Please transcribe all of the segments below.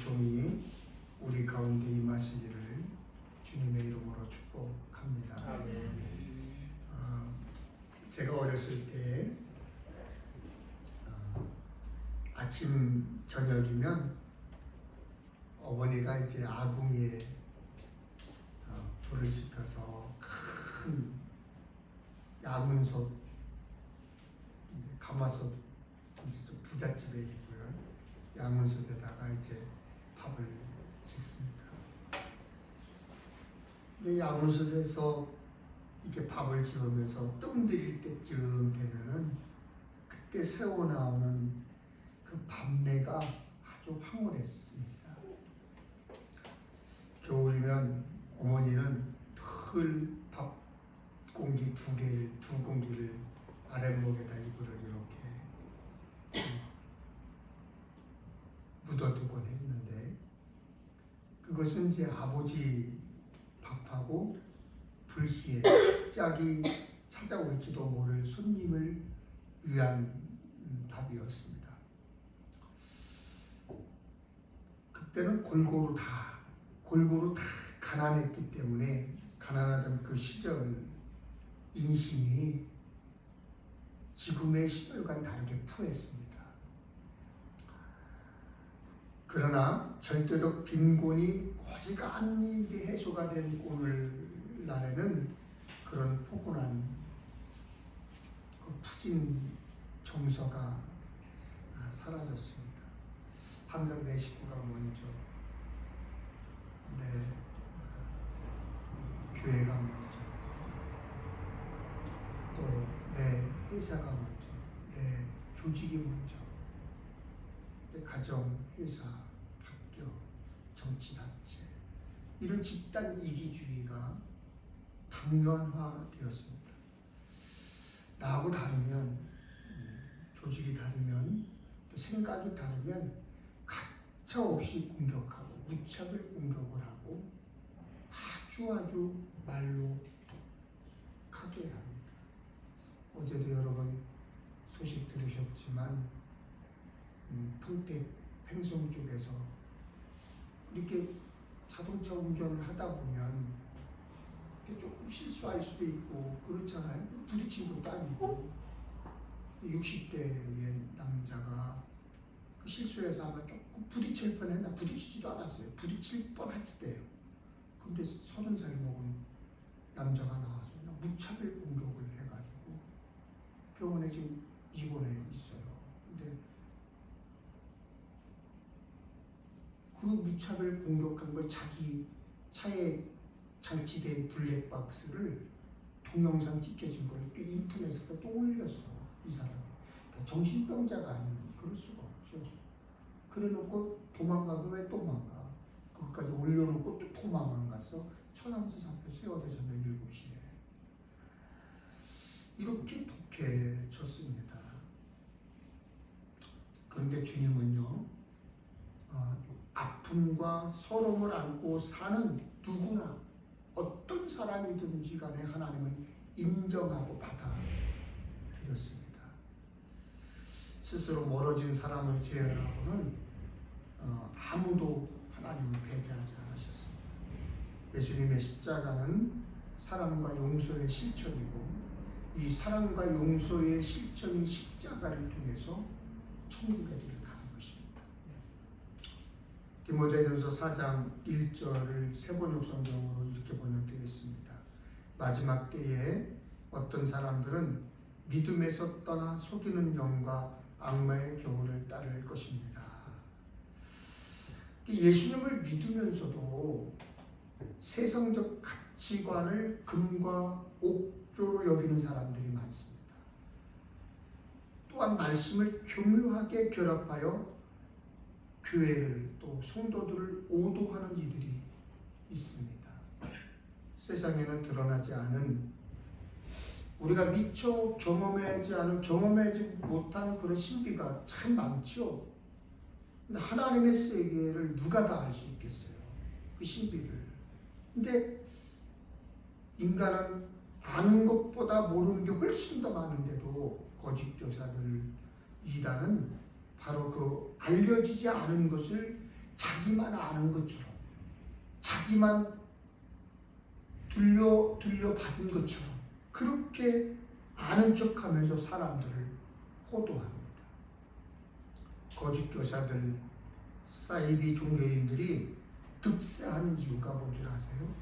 종이 우리 가운데 임하시기를 주님의 이름으로 축복합니다. 제가 어렸을 때 아침 저녁이면 어머니가 이제 아궁이에 불을 지펴서 큰 야문솥, 가마솥, 부잣집에 있고요. 야문솥에다가 이제 밥을 짓습니다. 근데 야문솥에서 이렇게 밥을 지으면서 뜸 들일 때쯤 되면은 그때 새어 나오는 그 밥내가 아주 황홀했습니다. 겨울이면 어머니는 늘 밥 공기 두 공기를 아랫목에다 이불을 이렇게 묻어두곤 했는데, 그것은 이제 아버지 밥하고 불시에 짝이 찾아올지도 모를 손님을 위한 밥이었습니다. 그때는 골고루 다 가난했기 때문에 가난하던 그 시절 인심이 지금의 시절과는 다르게 푸했습니다. 그러나 절대적 빈곤이 어지간히 이제 해소가 된 오늘날에는 그런 포근한 그 푸진 정서가 사라졌습니다. 항상 내 식구가 먼저, 내 교회가 먼저, 또 내 회사가 먼저, 내 조직이 먼저, 내 가정, 회사, 학교, 정치단체, 이런 집단 이기주의가 당면화되었습니다. 나하고 다르면, 조직이 다르면, 또 생각이 다르면 가차없이 공격하고 무차별 공격을 하고 아주 말로 독하게 합니다. 어제도 여러분 소식 들으셨지만 평택 횡성 쪽에서 이렇게 자동차 운전을 하다 보면 조금 실수할 수도 있고 그렇잖아요. 부딪힌 것도 아니고 60대의 남자가 그 실수해서 아마 조금 부딪힐 뻔했나, 부딪히지도 않았어요. 부딪힐 뻔했을 때예요. 근데 30살 먹은 남자가 나와서 그냥 무차별 공격을 해가지고 병원에 지금 입원해 있어요. 근데 그 무차별 공격한 걸 자기 차에 장치된 블랙박스를 동영상 찍혀진 걸 또 인터넷에다 또 올렸어, 이 사람이. 그러니까 정신병자가 아니면 그럴 수가 없죠. 그래놓고 도망가고 왜 도망가? 그것까지 올려놓고 또 도망 안 가서 천안에서 잡혔어요. 어제 저녁 7시에. 이렇게 독해졌습니다. 그런데 주님은요, 아픔과 서러움을 안고 사는 누구나 어떤 사람이든지 간에 하나님은 인정하고 받아들였습니다. 스스로 멀어진 사람을 제외하고는 아무도 하나님을 배제하지 않으셨습니다. 예수님의 십자가는 사랑과 용서의 실천이고, 이 사랑과 용서의 실천인 십자가를 통해서 천국에 가는 것입니다. 디모데전서 4장 1절을 세번역 성경으로 이렇게 번역되어 있습니다. 마지막 때에 어떤 사람들은 믿음에서 떠나 속이는 영과 악마의 교훈을 따를 것입니다. 예수님을 믿으면서도 세상적 가치관을 금과 옥조로 여기는 사람들이 많습니다. 또한 말씀을 교묘하게 결합하여 교회를 또 성도들을 오도하는 이들이 있습니다. 세상에는 드러나지 않은, 우리가 미처 경험하지 못한 그런 신비가 참 많죠. 근데 하나님의 세계를 누가 다 알 수 있겠어요? 그 신비를. 근데 인간은 아는 것보다 모르는 게 훨씬 더 많은데도 거짓 교사들, 이단은 바로 그 알려지지 않은 것을 자기만 아는 것처럼, 자기만 들려받은 것처럼 그렇게 아는 척하면서 사람들을 호도합니다. 거짓 교사들, 사이비 종교인들이 득세하는 이유가 뭔 줄 아세요?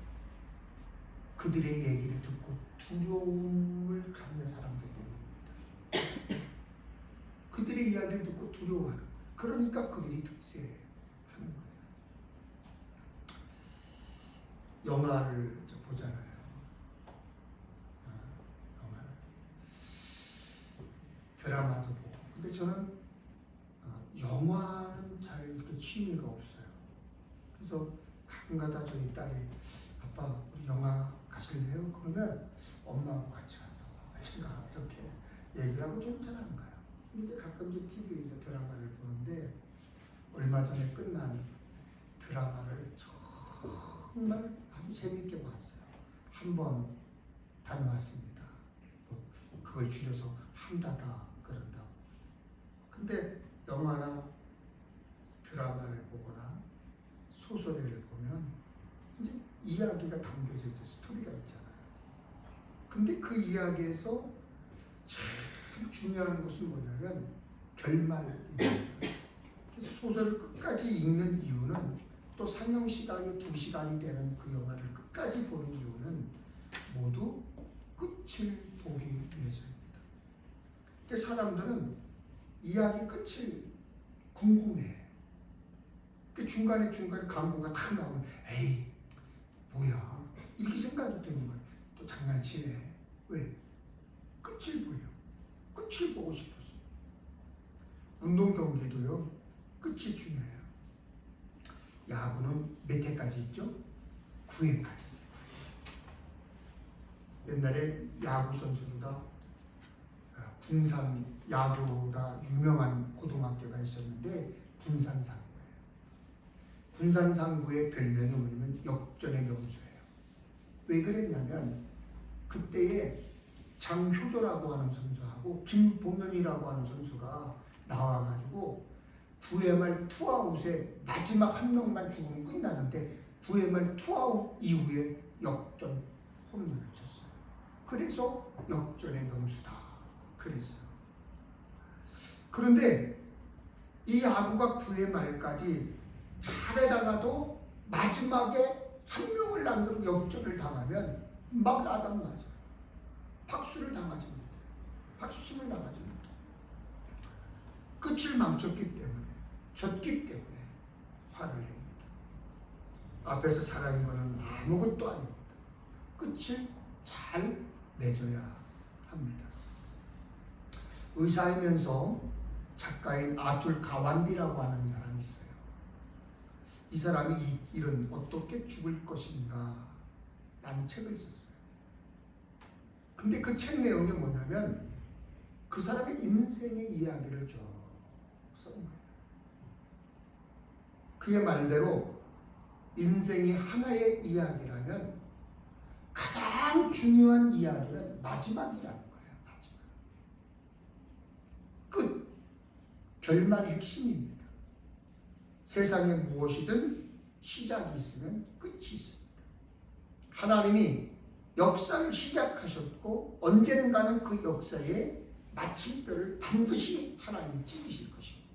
그들의 얘기를 듣고 두려움을 갖는 사람들 때문입니다. 그들의 이야기를 듣고 두려워하는 거예요. 그러니까 그들이 득세하는 거예요. 영화를 보잖아요. 영화를. 드라마도 보고. 근데 저는 영화는 잘 이렇게 취미가 없어요. 그래서 가끔가다 저희 딸이 아빠 우리 영화 가실래요? 그러면 엄마하고 같이 간다고 제가 이렇게 얘기를 하고 좀 잘 안 가요. 근데 가끔 이제 TV에서 드라마를 보는데 얼마 전에 끝난 드라마를 정말 아주 재밌게 봤어요. 한번 다녀왔습니다. 그걸 줄여서 한다다 그런다고. 근데 영화나 드라마를 보거나 소설을 보면 이제 이야기가 담겨져 있죠. 스토리가 있잖아요. 근데 그 이야기에서 제일 중요한 것은 뭐냐면 결말입니다. 그래서 소설을 끝까지 읽는 이유는 또 상영 시간이 2시간이 되는 그 영화를 끝까지 보는 이유는 모두 끝을 보기 위해서입니다. 근데 사람들은 이야기 끝을 궁금해. 그 중간에 광고가 탁 나오면 에이 뭐야 이렇게 생각이 드는 거예요. 또 장난치네. 왜? 끝을 보려고. 끝을 보고 싶어서. 운동 경기도요. 끝이 중요해요. 야구는 몇 회까지 있죠? 9회까지 있어요. 9회. 옛날에 야구 선수보다 군산 야구보다 유명한 고등학교가 있었는데 군산상고예요. 군산상고의 별명이 뭐냐면 역전의 명수예요. 왜 그랬냐면 그때에 장효조라고 하는 선수하고 김봉현이라고 하는 선수가 나와가지고 9회 말 투아웃에 마지막 한 명만 죽으면 끝나는데 9회 말 투아웃 이후에 역전 홈런을 쳤어요. 그래서 역전의 명수다. 그랬어요. 그런데 이 야구가 9회 말까지 잘하다가도 마지막에 한 명을 남기고 역전을 당하면 막 나단 맞아요. 박수를 당하지 못해요. 박수침을 당하지 못해요. 끝을 망쳤기 때문에, 졌기 때문에 화를 냅니다. 앞에서 잘하는 것은 아무것도 아닙니다. 끝을 잘 맺어야 합니다. 의사이면서 작가인 아툴 가완디라고 하는 사람이 있어요. 이 사람이 이런 어떻게 죽을 것인가 라는 책을 썼어요. 근데 그 책 내용이 뭐냐면 그 사람의 인생의 이야기를 쭉 쓴 거예요. 그의 말대로 인생이 하나의 이야기라면 가장 중요한 이야기는 마지막이라는 거예요. 마지막. 끝. 결말이 핵심입니다. 세상에 무엇이든 시작이 있으면 끝이 있습니다. 하나님이 역사를 시작하셨고 언젠가는 그 역사의 마침표를 반드시 하나님이 찍으실 것입니다.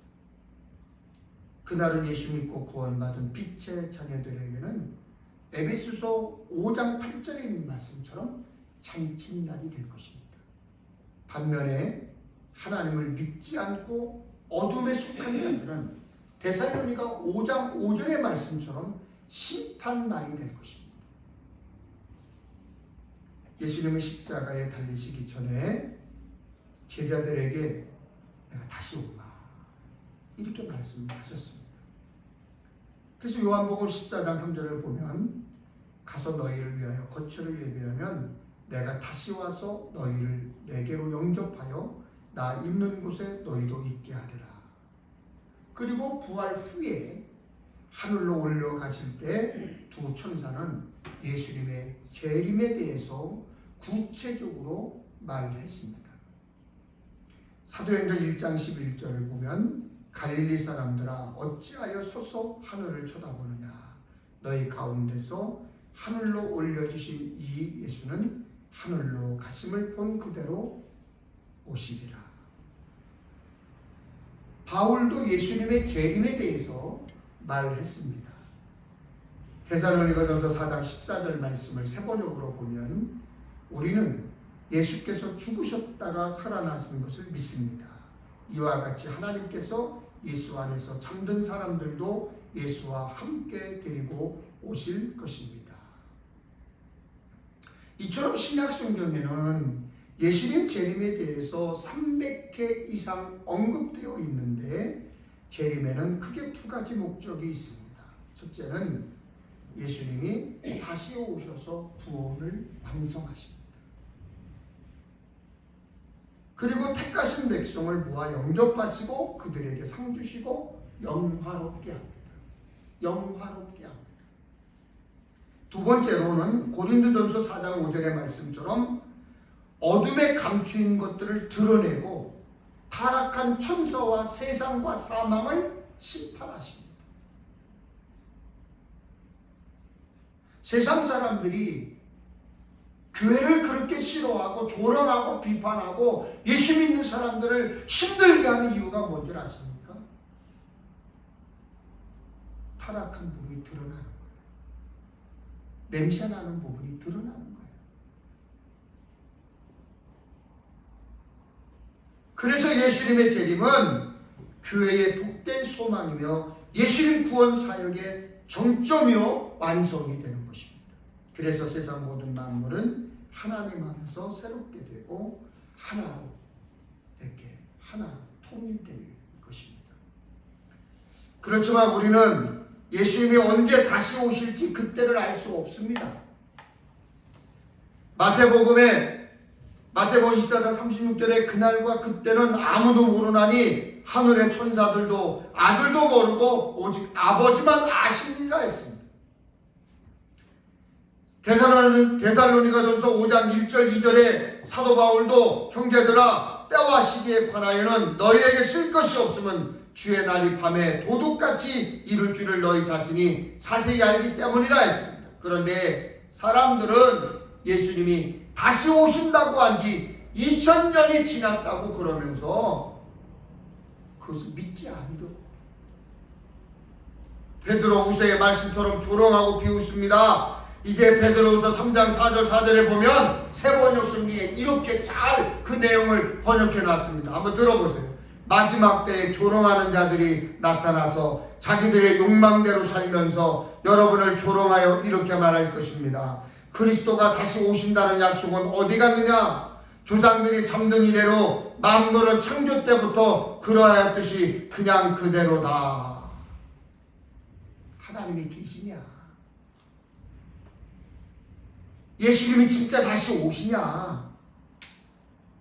그날은 예수 믿고 구원받은 빛의 자녀들에게는 에베소서 5장 8절에 있는 말씀처럼 잔칫날이 될 것입니다. 반면에 하나님을 믿지 않고 어둠에 속한 자들은 데살로니가 5장 5절의 말씀처럼 심판날이 될 것입니다. 예수님은 십자가에 달리시기 전에 제자들에게 내가 다시 오마 이렇게 말씀하셨습니다. 그래서 요한복음 14장 3절을 보면 가서 너희를 위하여 거처를 예비하면 내가 다시 와서 너희를 내게로 영접하여 나 있는 곳에 너희도 있게 하리라. 그리고 부활 후에 하늘로 올라가실 때 두 천사는 예수님의 재림에 대해서 구체적으로 말을 했습니다. 사도행전 1장 11절을 보면 갈릴리 사람들아 어찌하여 서서 하늘을 쳐다보느냐. 너희 가운데서 하늘로 올려주신 이 예수는 하늘로 가심을 본 그대로 오시리라. 바울도 예수님의 재림에 대해서 말했습니다. 데살로니가전서 4장 14절 말씀을 세번역으로 보면 우리는 예수께서 죽으셨다가 살아나신 것을 믿습니다. 이와 같이 하나님께서 예수 안에서 잠든 사람들도 예수와 함께 데리고 오실 것입니다. 이처럼 신약 성경에는 예수님 재림에 대해서 300회 이상 언급되어 있는데 재림에는 크게 두 가지 목적이 있습니다. 첫째는 예수님이 다시 오셔서 구원을 완성하십니다. 그리고 택하신 백성을 모아 영접하시고 그들에게 상 주시고 영화롭게 합니다. 영화롭게 합니다. 두 번째로는 고린도전서 4장 5절의 말씀처럼 어둠에 감추인 것들을 드러내고 타락한 천사와 세상과 사망을 심판하십니다. 세상 사람들이 교회를 그렇게 싫어하고 조롱하고 비판하고 예수 믿는 사람들을 힘들게 하는 이유가 뭔지 아십니까? 타락한 부분이 드러나는 거예요. 냄새나는 부분이 드러나는 거예요. 그래서 예수님의 재림은 교회의 복된 소망이며 예수님 구원 사역의 정점이요 완성이 되는 것입니다. 그래서 세상 모든 만물은 하나님 안에서 새롭게 되고 하나로 이렇게 하나 통일될 것입니다. 그렇지만 우리는 예수님이 언제 다시 오실지 그때를 알 수 없습니다. 마태복음 24장 36절에 그날과 그때는 아무도 모르나니 하늘의 천사들도 아들도 모르고 오직 아버지만 아시니라 했습니다. 데살로니가전서 5장 1절 2절에 사도 바울도 형제들아 때와 시기에 관하여는 너희에게 쓸 것이 없으면 주의 날이 밤에 도둑같이 이룰 줄을 너희 자신이 자세히 알기 때문이라 했습니다. 그런데 사람들은 예수님이 다시 오신다고 한 지 2000년이 지났다고 그러면서 그것을 믿지 않으려고 베드로후서의 말씀처럼 조롱하고 비웃습니다. 이제 베드로후서 3장 4절 4절에 보면 세번역 성경에 이렇게 잘 그 내용을 번역해 놨습니다. 한번 들어보세요. 마지막 때에 조롱하는 자들이 나타나서 자기들의 욕망대로 살면서 여러분을 조롱하여 이렇게 말할 것입니다. 그리스도가 다시 오신다는 약속은 어디 갔느냐? 조상들이 잠든 이래로 만물은 창조 때부터 그러하였듯이 그냥 그대로다. 하나님이 계시냐? 예수님이 진짜 다시 오시냐?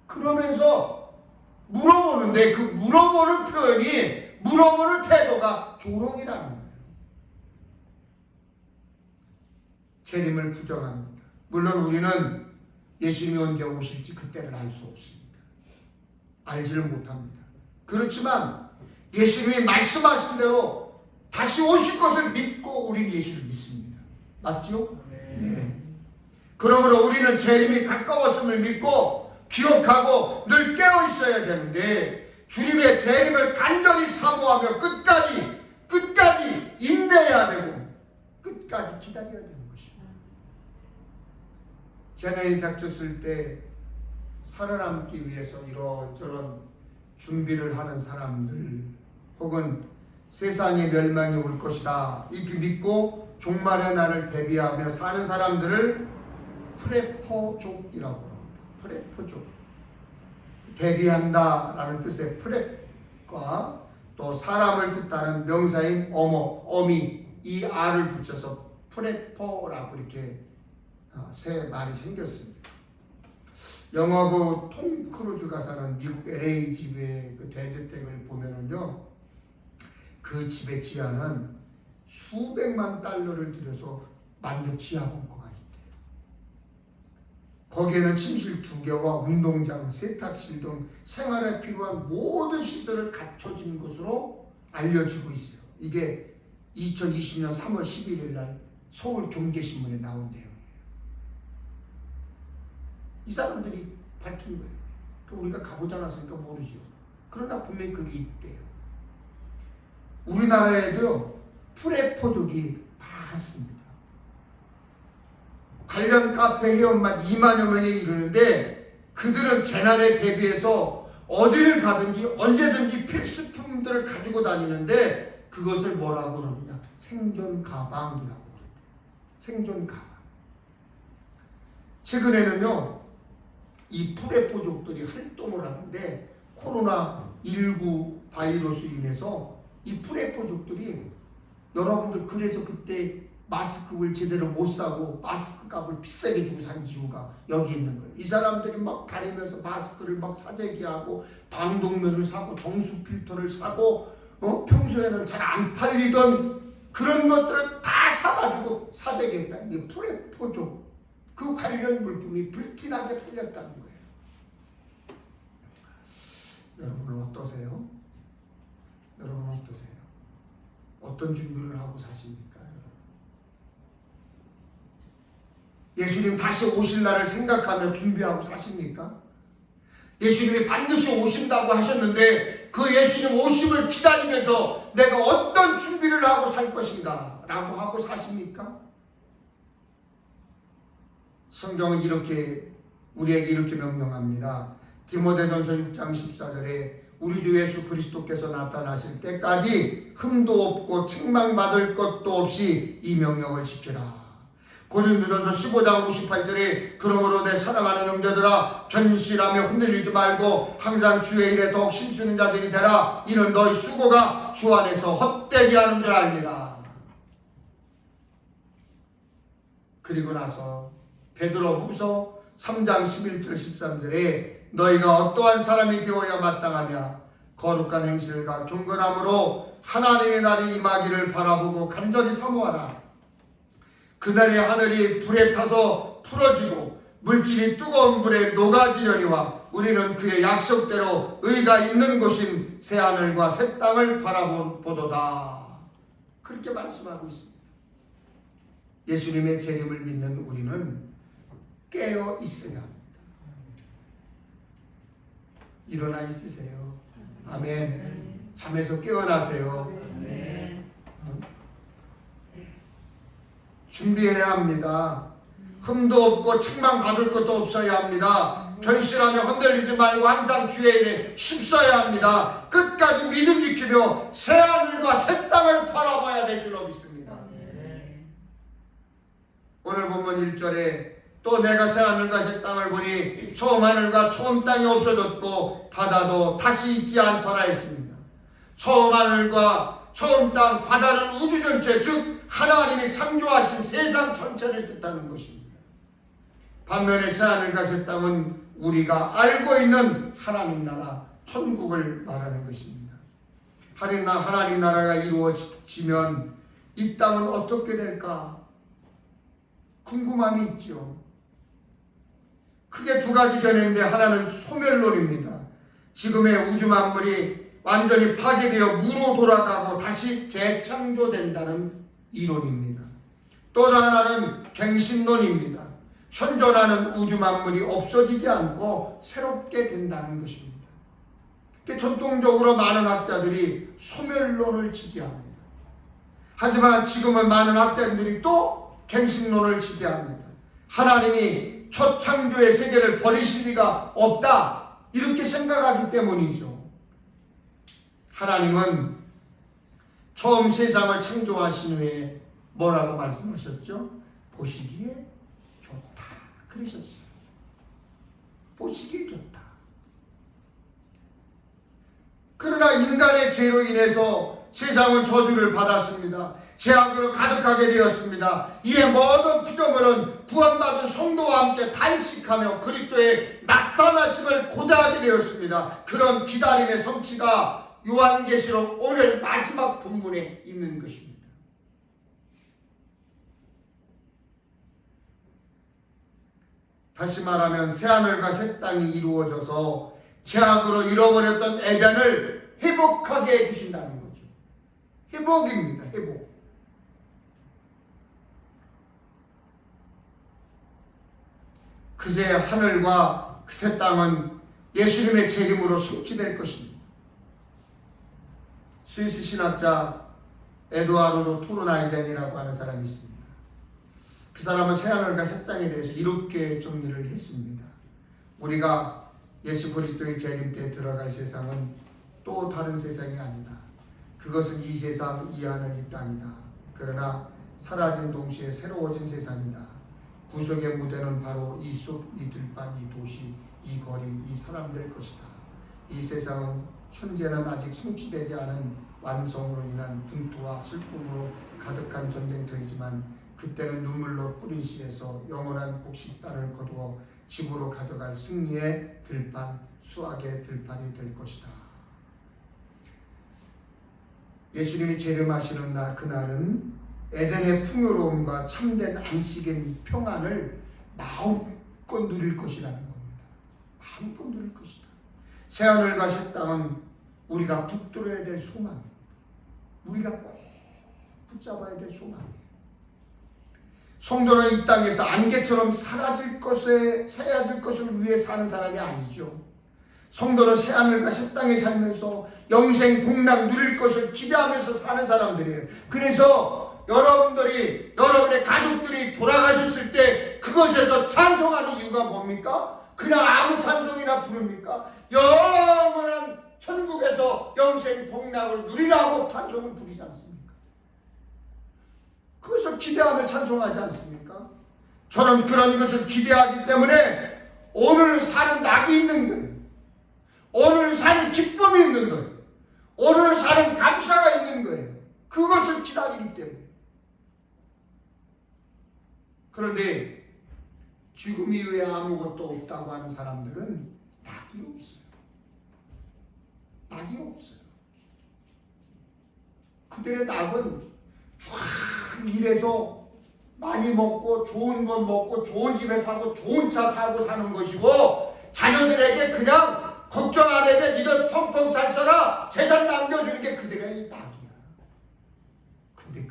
그러면서 물어보는데 그 물어보는 표현이 물어보는 태도가 조롱이라는 거예요. 재림을 부정합니다. 물론 우리는 예수님이 언제 오실지 그때를 알 수 없습니다. 알지를 못합니다. 그렇지만 예수님이 말씀하신 대로 다시 오실 것을 믿고 우리는 예수를 믿습니다. 맞죠? 네. 그러므로 우리는 재림이 가까웠음을 믿고 기억하고 늘 깨어 있어야 되는데 주님의 재림을 간절히 사모하며 끝까지 인내해야 되고 끝까지 기다려야 되는 것입니다. 재난이 닥쳤을 때 살아남기 위해서 이런저런 준비를 하는 사람들 혹은 세상의 멸망이 올 것이다 이렇게 믿고 종말의 날을 대비하며 사는 사람들을 프레퍼족이라고 합니다. 프레퍼족. 대비한다라는 뜻의 프랩과 또 사람을 뜻하는 명사인 어미 이 R을 붙여서 프레퍼라고 이렇게 새 말이 생겼습니다. 영화 톰 크루즈가 사는 미국 LA 집의 그 대저택을 보면은요, 그 집의 지하는 수백만 달러를 들여서 만든 지하 벙커가 있대요. 거기에는 침실 2개와 운동장, 세탁실 등 생활에 필요한 모든 시설을 갖춰진 것으로 알려지고 있어요. 이게 2020년 3월 11일 날 서울 경제신문에 나온 내용이에요. 이 사람들이 밝힌 거예요. 우리가 가보지 않았으니까 모르죠. 그러나 분명히 그게 있대요. 우리나라에도 프레포족이 많습니다. 관련 카페 회원만 2만여 명에 이르는데 그들은 재난에 대비해서 어디를 가든지 언제든지 필수품들을 가지고 다니는데 그것을 뭐라고 그럽니다. 생존 가방이라고 그래요. 생존 가방. 최근에는요, 이 프레포족들이 활동을 하는데 코로나19 바이러스로 인해서 이 프레포족들이 여러분들 그래서 그때 마스크를 제대로 못 사고 마스크 값을 비싸게 주고 산 이유가 여기 있는 거예요. 이 사람들이 막 다니면서 마스크를 막 사재기하고 방독면을 사고 정수 필터를 사고 평소에는 잘 안 팔리던 그런 것들을 다 사가지고 사재기했다는 게 프레포족 그 관련 물품이 불티나게 팔렸다는 거예요. 여러분은 어떠세요? 여러분은 어떠세요? 어떤 준비를 하고 사십니까? 예수님 다시 오실 날을 생각하며 준비하고 사십니까? 예수님이 반드시 오신다고 하셨는데 그 예수님 오심을 기다리면서 내가 어떤 준비를 하고 살 것인가 라고 하고 사십니까? 성경은 우리에게 이렇게 명령합니다. 디모데전서 6장 14절에 우리 주 예수 그리스도께서 나타나실 때까지 흠도 없고 책망받을 것도 없이 이 명령을 지키라. 고린도전서 15장 58절에 그러므로 내 사랑하는 형제들아 견실하며 흔들리지 말고 항상 주의 일에 더욱 힘쓰는 자들이 되라. 이는 너희 수고가 주 안에서 헛되지 않은 줄 알미라. 그리고 나서 베드로후서 3장 11절 13절에 너희가 어떠한 사람이 되어야 마땅하냐 거룩한 행실과 경건함으로 하나님의 날이 임하기를 바라보고 간절히 사모하라. 그날의 하늘이 불에 타서 풀어지고 물질이 뜨거운 불에 녹아지려니와 우리는 그의 약속대로 의가 있는 곳인 새하늘과 새 땅을 바라보도다. 그렇게 말씀하고 있습니다. 예수님의 재림을 믿는 우리는 깨어 있어야 합니다. 일어나 있으세요. 아멘. 잠에서 깨어나세요. 준비해야 합니다. 흠도 없고 책망받을 것도 없어야 합니다. 견실하며 흔들리지 말고 항상 주의 일에 힘써야 합니다. 끝까지 믿음 지키며 새하늘과 새 땅을 바라봐야 될 줄로 믿습니다. 오늘 본문 1절에 또 내가 새하늘과 새 땅을 보니 처음 하늘과 처음 땅이 없어졌고 바다도 다시 있지 않더라 했습니다. 처음 하늘과 처음 땅, 바다는 우주 전체, 즉 하나님이 창조하신 세상 전체를 뜻하는 것입니다. 반면에 새하늘과 새 땅은 우리가 알고 있는 하나님 나라, 천국을 말하는 것입니다. 하나님 나라가 이루어지면 이 땅은 어떻게 될까? 궁금함이 있죠. 크게 두 가지 견해인데 하나는 소멸론입니다. 지금의 우주 만물이 완전히 파괴되어 무로 돌아가고 다시 재창조된다는 이론입니다. 또 하나는 갱신론입니다. 현존하는 우주 만물이 없어지지 않고 새롭게 된다는 것입니다. 전통적으로 많은 학자들이 소멸론을 지지합니다. 하지만 지금은 많은 학자들이 또 갱신론을 지지합니다. 하나님이 첫 창조의 세계를 버리실 리가 없다 이렇게 생각하기 때문이죠. 하나님은 처음 세상을 창조하신 후에 뭐라고 말씀하셨죠? 보시기에 좋다 그러셨어요. 보시기에 좋다. 그러나 인간의 죄로 인해서 세상은 저주를 받았습니다. 죄악으로 가득하게 되었습니다. 이에 모든 피조물은 구원받은 성도와 함께 단식하며 그리스도의 나타나심을 고대하게 되었습니다. 그런 기다림의 성취가 요한계시록 오늘 마지막 본문에 있는 것입니다. 다시 말하면 새하늘과 새 땅이 이루어져서 죄악으로 잃어버렸던 에덴을 회복하게 해주신다는 거죠. 회복입니다. 회복. 그새 하늘과 그새 땅은 예수님의 재림으로 성취될 것입니다. 스위스 신학자 에두아르도 투르나이젠이라고 하는 사람이 있습니다. 그 사람은 새하늘과 새 땅에 대해서 이렇게 정리를 했습니다. 우리가 예수 그리스도의 재림 때 들어갈 세상은 또 다른 세상이 아니다. 그것은 이 세상, 이 하늘, 이 땅이다. 그러나 사라진 동시에 새로워진 세상이다. 구속의 무대는 바로 이 숲, 이 들판, 이 도시, 이 거리, 이 사람들 것이다. 이 세상은 현재는 아직 성취되지 않은 완성으로 인한 분투와 슬픔으로 가득한 전쟁터이지만 그때는 눈물로 뿌린 씨에서 영원한 곡식단을 거두어 집으로 가져갈 승리의 들판, 수확의 들판이 될 것이다. 예수님이 재림하시는 날, 그날은 에덴의 풍요로움과 참된 안식인 평안을 마음껏 누릴 것이라는 겁니다. 마음껏 누릴 것이다. 새하늘과 새 땅은 우리가 붙들어야 될 소망입니다. 우리가 꼭 붙잡아야 될 소망이에요. 성도는 이 땅에서 안개처럼 사라질 것을 위해 사는 사람이 아니죠. 성도는 새하늘과 새 땅에 살면서 영생 복락 누릴 것을 기대하면서 사는 사람들이에요. 그래서 여러분의 가족들이 돌아가셨을 때 그것에서 찬송하는 이유가 뭡니까? 그냥 아무 찬송이나 부릅니까? 영원한 천국에서 영생 복락을 누리라고 찬송을 부르지 않습니까? 그것을 기대하며 찬송하지 않습니까? 저는 그런 것을 기대하기 때문에 오늘 사는 낙이 있는 거예요. 오늘 사는 기쁨이 있는 거예요. 오늘 사는 감사가 있는 거예요. 그것을 기다리기 때문에. 그런데 죽음 이후에 아무것도 없다고 하는 사람들은 낙이 없어요. 낙이 없어요. 그들의 낙은 쫙 일해서 많이 먹고 좋은 것 먹고 좋은 집에 사고 좋은 차 사고 사는 것이고 자녀들에게 그냥 걱정 안 해게 니들 펑펑 살쳐라 재산 남겨주는 게 그들의 낙이야. 근데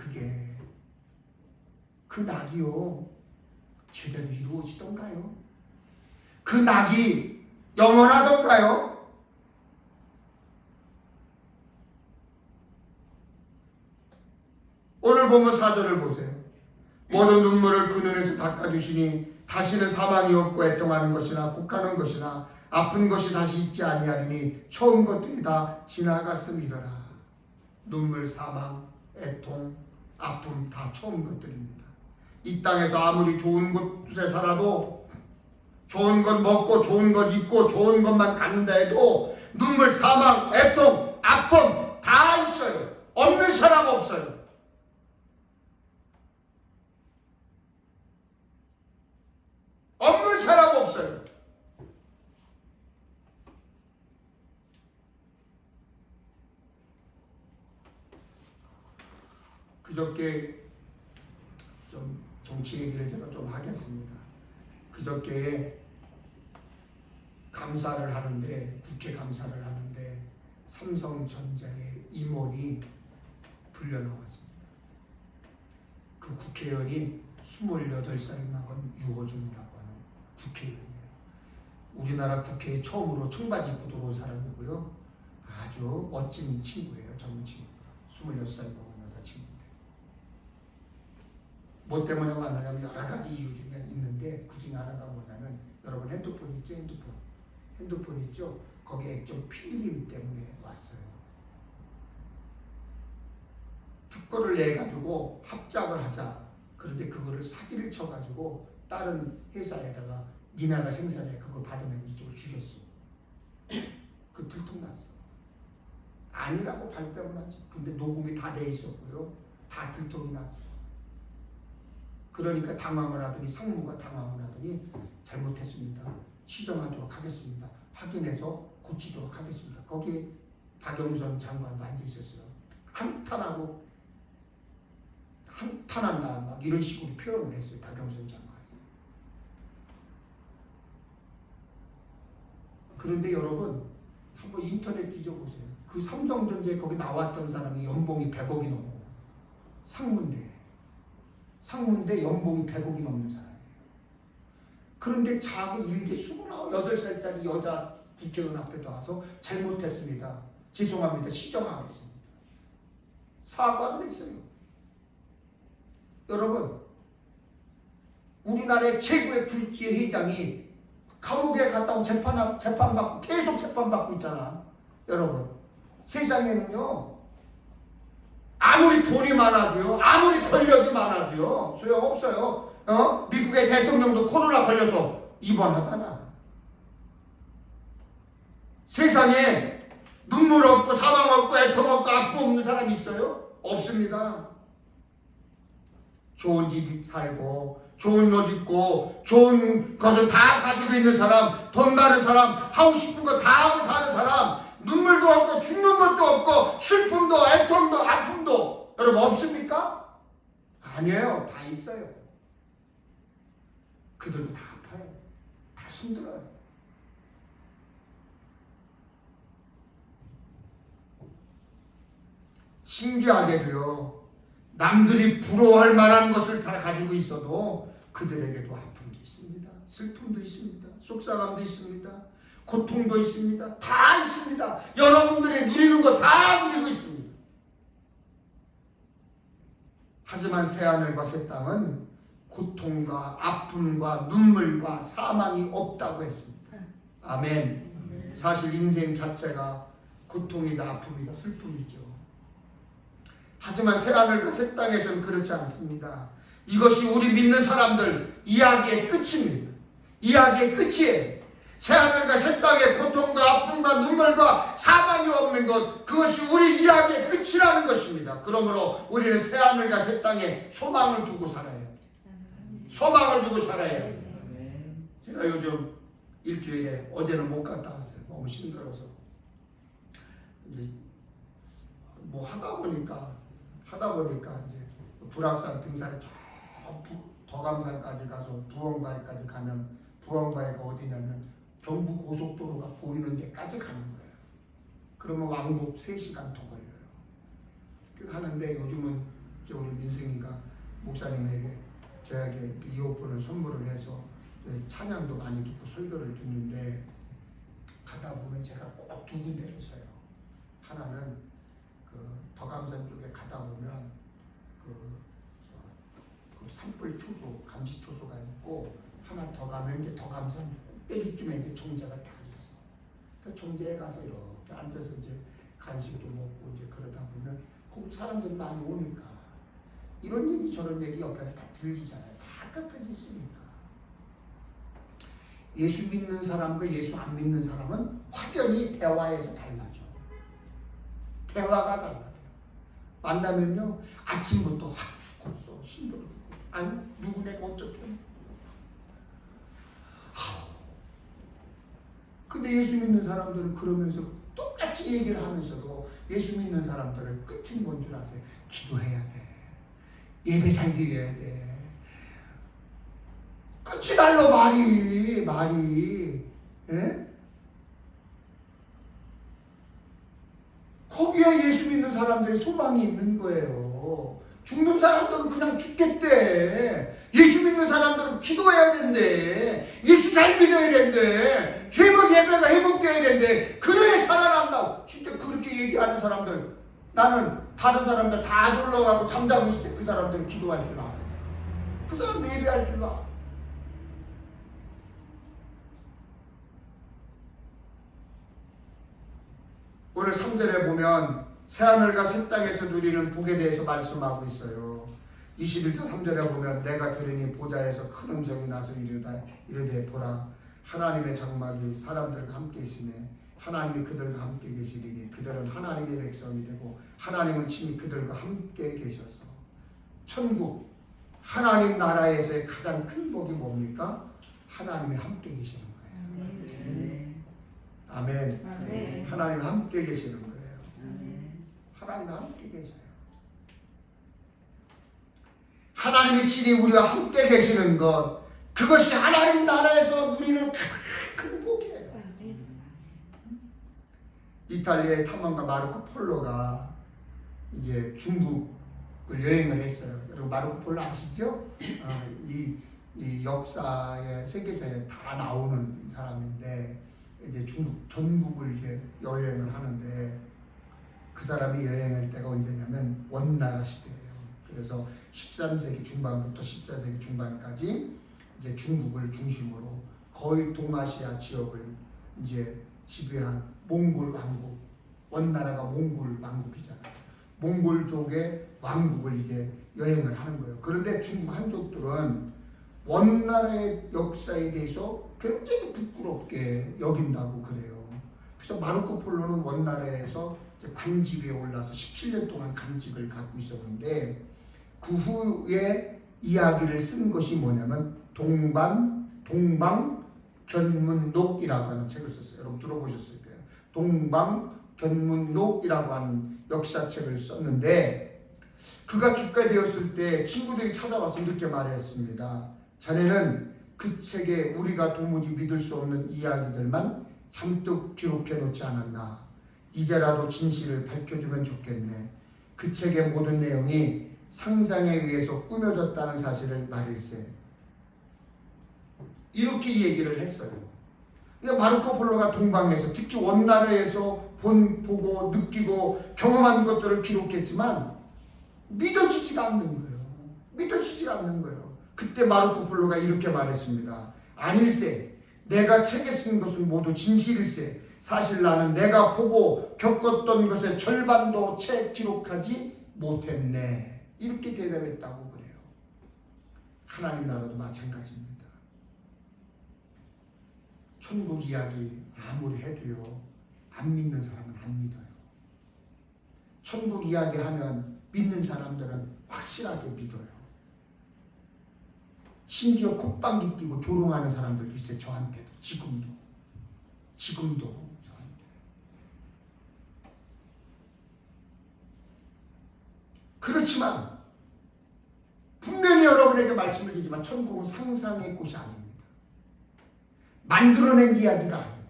그 낙이요 제대로 이루어지던가요? 그 낙이 영원하던가요? 오늘 보면 4절을 보세요. 모든 눈물을 그 눈에서 닦아주시니 다시는 사망이 없고 애통하는 것이나 곡하는 것이나 아픈 것이 다시 있지 아니하리니 처음 것들이 다 지나갔음이러라. 눈물, 사망, 애통, 아픔 다 처음 것들입니다. 이 땅에서 아무리 좋은 곳에 살아도 좋은 것 먹고 좋은 것 입고 좋은 것만 갖는다 해도 눈물, 사망, 애통, 아픔 다 있어요. 없는 사람 없어요. 없는 사람 없어요. 그저께 좀 정치 얘기를 제가 좀 하겠습니다. 그저께 감사를 하는데 국회 감사를 하는데 삼성전자의 임원이 불려 나왔습니다. 그 국회의원이 28살 막은 유호준이라고 하는 국회의원이에요. 우리나라 국회에 처음으로 청바지 입고 들어온 사람이고요. 아주 멋진 친구예요. 젊은 친구. 26살 먹은 여자친구인데. 뭐 때문에 왔느냐면 여러 가지 이유 중에 있는데 그 중에 하나가 뭐냐면 여러분 핸드폰 있죠? 핸드폰 있죠? 거기에 액정 필름 때문에 왔어요. 특허를 내가지고 합작을 하자. 그런데 그거를 사기를 쳐가지고 다른 회사에다가 니네가 생산해 그걸 받으면 이쪽을 죽였어. 그 들통났어. 아니라고 발뺌을 하지. 근데 녹음이 다 돼 있었고요. 다 들통이 났어. 그러니까 당황을 하더니 상무가 당황을 하더니 잘못했습니다. 시정하도록 하겠습니다. 확인해서 고치도록 하겠습니다. 거기에 박영선 장관도 앉아 있었어요. 한탄한다 막 이런 식으로 표현을 했어요. 박영선 장관이. 그런데 여러분 한번 인터넷 뒤져보세요. 그 삼성전자에 거기 나왔던 사람이 연봉이 100억이 넘어. 상무인데 연봉이 100억이 넘는 사람이에요. 그런데 자고 일개 28살짜리 여자 국회의원 앞에 나와서 잘못했습니다. 죄송합니다. 시정하겠습니다. 사과를 했어요. 여러분, 우리나라의 최고의 굴지의 회장이 감옥에 갔다고 재판받고 계속 재판받고 있잖아. 여러분, 세상에는요, 아무리 돈이 많아도요, 아무리 권력이 많아도요, 소용없어요. 미국의 대통령도 코로나 걸려서 입원하잖아. 세상에 눈물 없고 사망 없고 애통 없고 아픔 없는 사람이 있어요? 없습니다. 좋은 집 살고 좋은 옷 입고 좋은 것을 다 가지고 있는 사람, 돈 많은 사람, 하고 싶은 거 다 하고 사는 사람, 눈물도 없고 죽는 것도 없고 슬픔도 애통도 아픔도 여러분 없습니까? 아니에요. 다 있어요. 그들도 다 아파요. 다 힘들어요. 신기하게도요, 남들이 부러워할 만한 것을 다 가지고 있어도 그들에게도 아픔도 있습니다. 슬픔도 있습니다. 속상함도 있습니다. 고통도 있습니다. 다 있습니다. 여러분들이 누리는 거 다 누리고 있습니다. 하지만 새하늘과 새 땅은 고통과 아픔과 눈물과 사망이 없다고 했습니다. 아멘. 사실 인생 자체가 고통이자 아픔이자 슬픔이죠. 하지만 새하늘과 새 땅에서는 그렇지 않습니다. 이것이 우리 믿는 사람들 이야기의 끝입니다. 이야기의 끝이에요. 새하늘과 새 땅에 고통과 아픔과 눈물과 사망이 없는 것, 그것이 우리 이야기의 끝이라는 것입니다. 그러므로 우리는 새하늘과 새 땅에 소망을 두고 살아야 해요. 소망을 두고 살아야 해요. 제가 요즘 일주일에, 어제는 못 갔다 왔어요. 너무 힘들어서. 뭐 하다 보니까 이제 불악산 등산에 저 덕암산까지 가서 부엉바위까지 가면, 부엉바위가 어디냐면 경부 고속도로가 보이는 데까지 가는 거예요. 그러면 왕복 3시간 더 걸려요. 그렇게 하는데 요즘은 우리 민승이가 목사님에게 저에게 이어폰을 선물을 해서 찬양도 많이 듣고 설교를 듣는데, 가다 보면 제가 꼭 두 군데를 써요. 하나는 덕암산 쪽에 가다 보면 그 산불 초소, 감시 초소가 있고, 하나 더 가면 이제 덕암산 꼭대기쯤에 이제 정자가 딱 있어. 그 정자에 가서 이렇게 앉아서 이제 간식도 먹고 이제 그러다 보면 거기 사람들이 많이 오니까 이런 얘기 저런 얘기 옆에서 다 들리잖아요. 다 가까이 있으니까. 예수 믿는 사람과 예수 안 믿는 사람은 확연히 대화에서 달라져. 대화가 달라요. 만나면요, 아침부터 죽었어, 힘들어 죽고, 아니 누구네가 어떻게, 근데 예수 믿는 사람들은 그러면서 똑같이 얘기를 하면서도 예수 믿는 사람들은 끝이 뭔 줄 아세요? 기도해야 돼, 예배 잘 드려야 돼, 끝이 달라. 말이 예? 거기에 예수 믿는 사람들의 소망이 있는 거예요. 죽는 사람들은 그냥 죽겠대. 예수 믿는 사람들은 기도해야 된대. 예수 잘 믿어야 된대. 예배가 회복돼야 된대. 그래야 살아난다고. 진짜 그렇게 얘기하는 사람들, 나는 다른 사람들 다 놀러 가고 잠자고 있을 때 그 사람들은 기도할 줄 알아. 그 사람도 예배할 줄 알아. 오늘 3절에 보면 새하늘과 새 땅에서 누리는 복에 대해서 말씀하고 있어요. 21절 3절에 보면 내가 들으니 보좌에서 큰 음성이 나서 이르되 보라, 하나님의 장막이 사람들과 함께 있으니 하나님이 그들과 함께 계시리니 그들은 하나님의 백성이 되고 하나님은 친히 그들과 함께 계셔서. 천국 하나님 나라에서의 가장 큰 복이 뭡니까? 하나님이 함께 계시는 거예요. 아멘. 아멘. 하나님 함께 계시는 거예요. 아멘. 하나님 함께 계셔요. 하나님이 친히 우리와 함께 계시는 것, 그것이 하나님 나라에서 누리는 가장 큰 복이에요. 이탈리아의 탐험가 마르코 폴로가 이제 중국을 여행을 했어요. 여러분 마르코 폴로 아시죠? 이 역사에 세계사에 다 나오는 사람인데 이제 중국 전국을 이제 여행을 하는데 그 사람이 여행할 때가 언제냐면 원나라 시대예요. 그래서 13세기 중반부터 14세기 중반까지 이제 중국을 중심으로 거의 동아시아 지역을 이제 지배한 몽골 왕국, 원나라가 몽골 왕국이잖아요. 몽골족의 왕국을 이제 여행을 하는 거예요. 그런데 중국 한족들은 원나라의 역사에 대해서 굉장히 부끄럽게 여긴다고 그래요. 그래서 마르코 폴로는 원나라에서 관직에 올라서 17년 동안 관직을 갖고 있었는데 그 후에 이야기를 쓴 것이 뭐냐면 동방견문록이라고 하는 책을 썼어요. 여러분 들어보셨을 거예요. 동방견문록이라고 하는 역사책을 썼는데 그가 죽게 되었을 때 친구들이 찾아와서 이렇게 말했습니다. 자네는 그 책에 우리가 도무지 믿을 수 없는 이야기들만 잔뜩 기록해 놓지 않았나. 이제라도 진실을 밝혀주면 좋겠네. 그 책의 모든 내용이 상상에 의해서 꾸며졌다는 사실을 말일세. 이렇게 얘기를 했어요. 그러니까 마르코 폴로가 동방에서 특히 원나라에서 보고 느끼고 경험한 것들을 기록했지만 믿어지지가 않는 거예요. 믿어지지가 않는 거예요. 그때 마르코 폴로가 이렇게 말했습니다. 아닐세. 내가 책에 쓴 것은 모두 진실일세. 사실 나는 내가 보고 겪었던 것의 절반도 채 기록하지 못했네. 이렇게 대답했다고 그래요. 하나님 나라도 마찬가지입니다. 천국 이야기 아무리 해도요, 안 믿는 사람은 안 믿어요. 천국 이야기 하면 믿는 사람들은 확실하게 믿어요. 심지어 콧방귀 끼고 조롱하는 사람들도 있어요. 저한테도. 지금도 저한테. 그렇지만 분명히 여러분에게 말씀을 드리지만 천국은 상상의 곳이 아닙니다. 만들어낸 이야기가 아닙니다.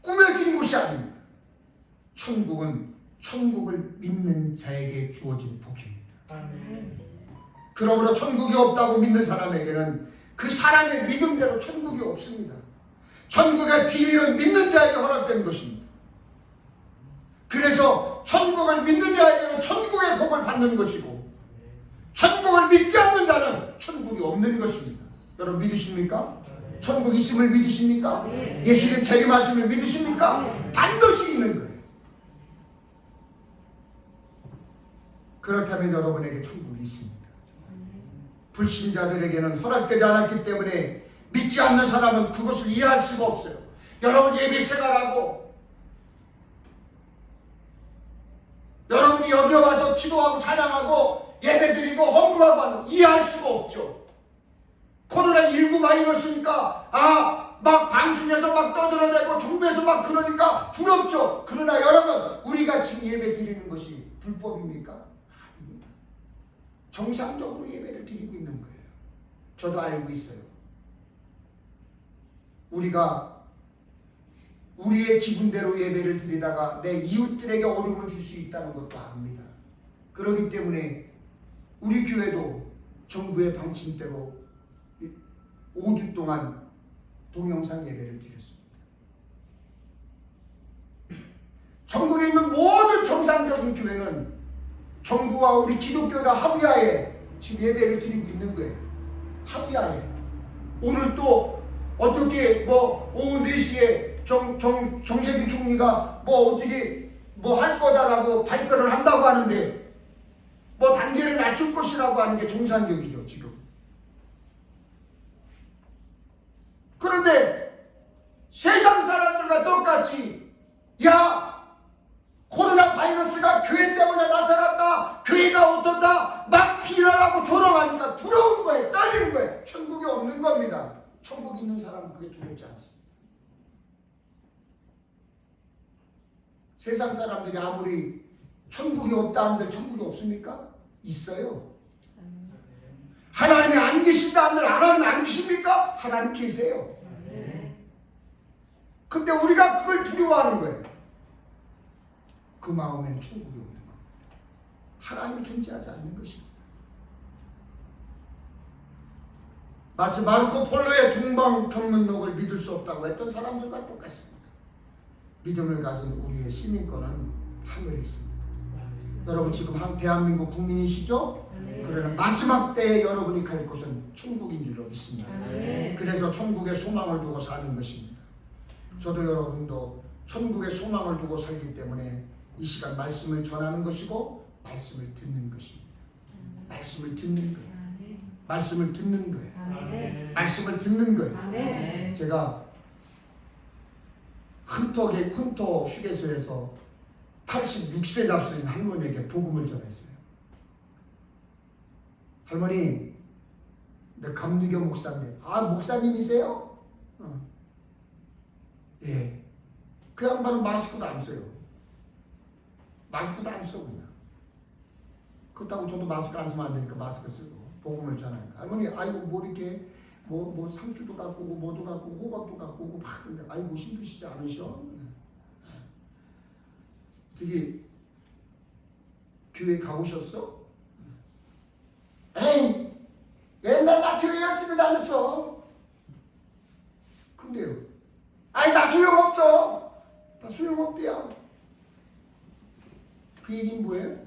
꾸며진 곳이 아닙니다. 천국은 천국을 믿는 자에게 주어진 복입니다. 그러므로 천국이 없다고 믿는 사람에게는 그 사람의 믿음대로 천국이 없습니다. 천국의 비밀은 믿는 자에게 허락된 것입니다. 그래서 천국을 믿는 자에게는 천국의 복을 받는 것이고 천국을 믿지 않는 자는 천국이 없는 것입니다. 여러분 믿으십니까? 천국 있음을 믿으십니까? 예수님 재림하심을 믿으십니까? 반드시 있는 거예요. 그렇다면 여러분에게 천국이 있습니다. 불신자들에게는 허락되지 않았기 때문에 믿지 않는 사람은 그것을 이해할 수가 없어요. 여러분 예배 생활하고 여러분이 여기 와서 기도하고 찬양하고 예배드리고 헌금하고 하는 이해할 수가 없죠. 코로나19 바이러스니까 막 방송에서 막 떠들어대고 정부에서 막 그러니까 두렵죠. 그러나 여러분 우리가 지금 예배 드리는 것이 불법입니까? 아닙니다. 정상적으로 예배를 드리고 있는 거예요. 저도 알고 있어요. 우리가 우리의 기분대로 예배를 드리다가 내 이웃들에게 어려움을 줄 수 있다는 것도 압니다. 그렇기 때문에 우리 교회도 정부의 방침대로 5주 동안 동영상 예배를 드렸습니다. 전국에 있는 모든 정상적인 교회는 정부와 우리 기독교가 합의하에 지금 예배를 드리고 있는 거예요. 합의하에. 오늘 또 어떻게 오후 4시에 정세균 총리가 어떻게 할 거다라고 발표를 한다고 하는데 단계를 낮출 것이라고 하는 게 정상적이죠 지금. 그런데 세상 사람들과 똑같이 코로나 바이러스가 교회 때문에 나타났다, 교회가 어떻다 막 비난하고 조롱하니까 두려운 거예요. 떨리는 거예요. 천국이 없는 겁니다. 천국 있는 사람은 그게 두렵지 않습니다. 세상 사람들이 아무리 천국이 없다 한들 천국이 없습니까? 있어요. 하나님이 안 계신다 한들 하나님 안 계십니까? 하나님 계세요. 근데 우리가 그걸 두려워하는 거예요. 그 마음에는 천국이 없는 겁니다. 하나님이 존재하지 않는 것입니다. 마치 마르코 폴로의 동방천문록을 믿을 수 없다고 했던 사람들과 똑같습니다. 믿음을 가진 우리의 시민권은 하늘에 있습니다. 여러분 지금 대한민국 국민이시죠? 그러나 마지막 때에 여러분이 갈 곳은 천국인 줄로 믿습니다. 그래서 천국의 소망을 두고 사는 것입니다. 저도 여러분도 천국의 소망을 두고 살기 때문에 이 시간 말씀을 전하는 것이고 말씀을 듣는 것입니다. 말씀을 듣는 거예요. 말씀을 듣는 거예요. 말씀을 듣는 거예요. 제가 훈터 휴게소에서 86세 잡수신 할머니에게 복음을 전했어요. 할머니, 내 감리교 목사님. 아, 목사님이세요? 예. 그 양반은 마스크도 안 써요. 마스크도 안 써, 그냥. 그렇다고 저도 마스크 안 쓰면 안 되니까 마스크 쓰고 복음을 전하니까. 할머니, 아이고, 뭐 이렇게 뭐 상추도 갖고 오고 뭐도 갖고 오고 호박도 갖고 오고 막 근데 아이고 힘드시지 않으셔? 어떻게 교회 가보셨어? 에이, 옛날 나 교회 열심히 다녔어. 근데요, 아니 나 소용없어. 나 소용없대요. 그 얘기는 뭐예요?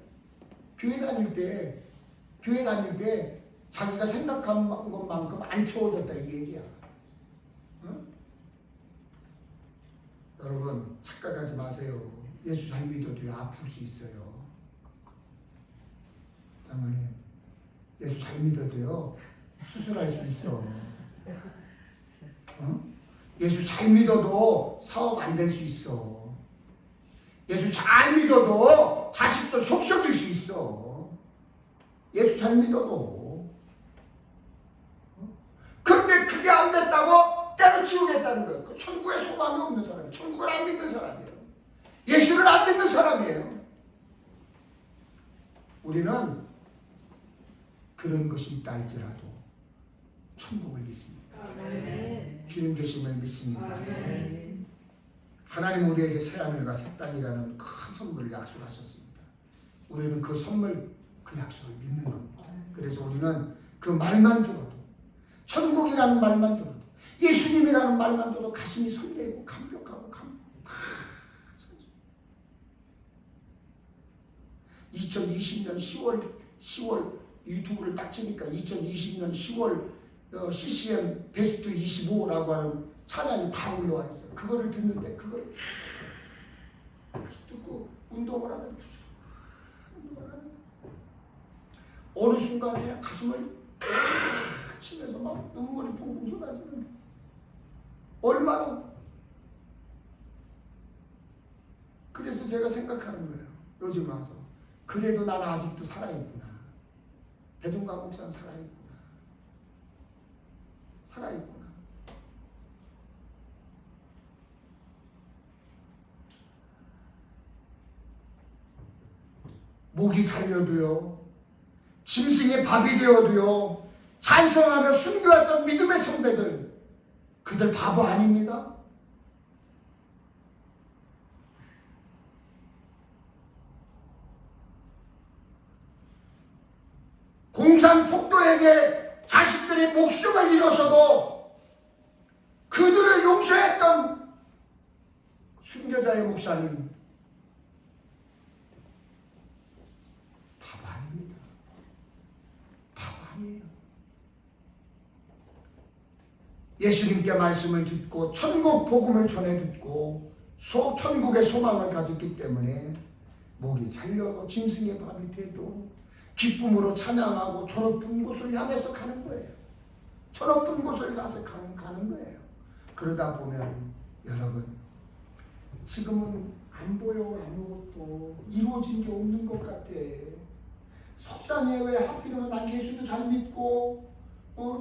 교회 다닐 때 자기가 생각한 것만큼 안 채워졌다 이 얘기야. 어? 여러분 착각하지 마세요. 예수 잘 믿어도요 아플 수 있어요. 당연히 예수 잘 믿어도요 수술할 수 있어. 어? 예수 잘 믿어도 사업 안 될 수 있어. 예수 잘 믿어도 자식들 속썩일 수 있어. 예수 잘 믿어도. 그런데 그게 안 됐다고 때려치우겠다는 거예요. 그 천국에 소망이 없는 사람이에요. 천국을 안 믿는 사람이에요. 예수를 안 믿는 사람이에요. 우리는 그런 것이 있다 할지라도 천국을 믿습니다. 주님 계심을 믿습니다. 하나님 우리에게 새하늘과 새 땅이라는 큰 선물을 약속하셨습니다. 우리는 그 선물, 그 약속을 믿는 겁니다. 그래서 우리는 그 말만 들어도, 천국이라는 말만 들어도, 예수님이라는 말만 들어도 가슴이 설레고 감격하고 2020년 10월 유튜브를 딱 치니까 2020년 10월 CCM 베스트 25라고 하는 찬양이 다 올라와 있어요. 그거를 듣는데 그걸 듣고 운동을 하는 어느 순간에 가슴을 치면서 막 눈물이 펑펑 쏟아지는 얼마나. 그래서 제가 생각하는 거예요. 요즘 와서 그래도 나는 아직도 살아있구나. 배종관 목사는 살아있구나. 살아있구나. 목이 살려도요, 짐승의 밥이 되어도요, 찬송하며 순교했던 믿음의 선배들, 그들 바보 아닙니다. 공산폭도에게 자식들이 목숨을 잃어서도 그들을 용서했던 순교자의 목사님, 바보 아닙니다. 바보 아니에요. 예수님께 말씀을 듣고 천국 복음을 전해 듣고 천국의 소망을 가졌기 때문에 목이 잘려도 짐승의 밥이 돼도 기쁨으로 찬양하고 저 높은 곳을 향해서 가는 거예요. 저 높은 곳을 가서 가는 거예요. 그러다 보면 여러분 지금은 안 보여. 아무것도 이루어진 게 없는 것 같아. 속상해. 왜 하필이면 난 예수도 잘 믿고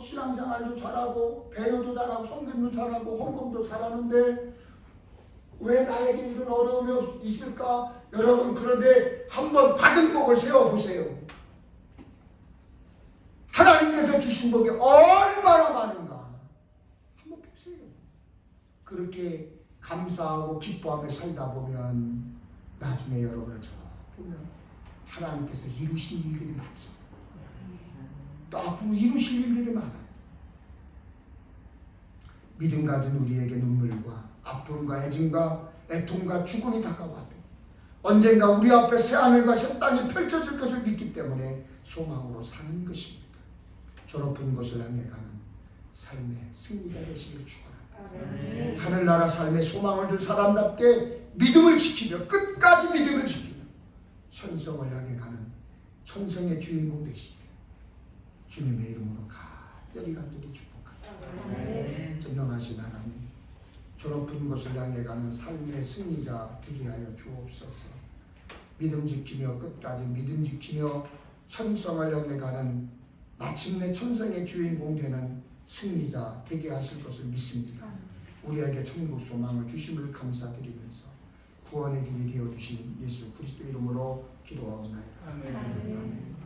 신앙생활도 잘하고 배려도 잘하고 성경도 잘하고 헌금도 잘하는데 왜 나에게 이런 어려움이 있을까? 여러분 그런데 한번 받은 복을 세워보세요. 하나님께서 주신 복이 얼마나 많은가 한번 보세요. 그렇게 감사하고 기뻐하며 살다 보면 나중에 여러분을 저 보면 하나님께서 이루신 일들이 많습니다. 또 앞으로 이루실 일들이 많아요. 믿음 가진 우리에게 눈물과 아픔과 애증과 애통과 죽음이 다가와도 언젠가 우리 앞에 새하늘과 새 땅이 펼쳐질 것을 믿기 때문에 소망으로 사는 것입니다. 저 높은 곳을 향해 가는 삶의 승리가 되시기를 축원합니다. 하늘나라 삶의 소망을 줄 사람답게 믿음을 지키며 끝까지 믿음을 지키며 천성을 향해 가는 천성의 주인공 되시기를 주님의 이름으로 간절히 축복합니다. 전능하신 하나님, 저 높은 곳을 향해 가는 삶의 승리자 되게 하여 주옵소서. 믿음 지키며 끝까지 믿음 지키며 천성을 향해 가는 마침내 천성의 주인공 되는 승리자 되게 하실 것을 믿습니다. 우리에게 천국 소망을 주심을 감사드리면서 구원의 길이 되어주신 예수 그리스도 이름으로 기도하옵나이다. 아멘.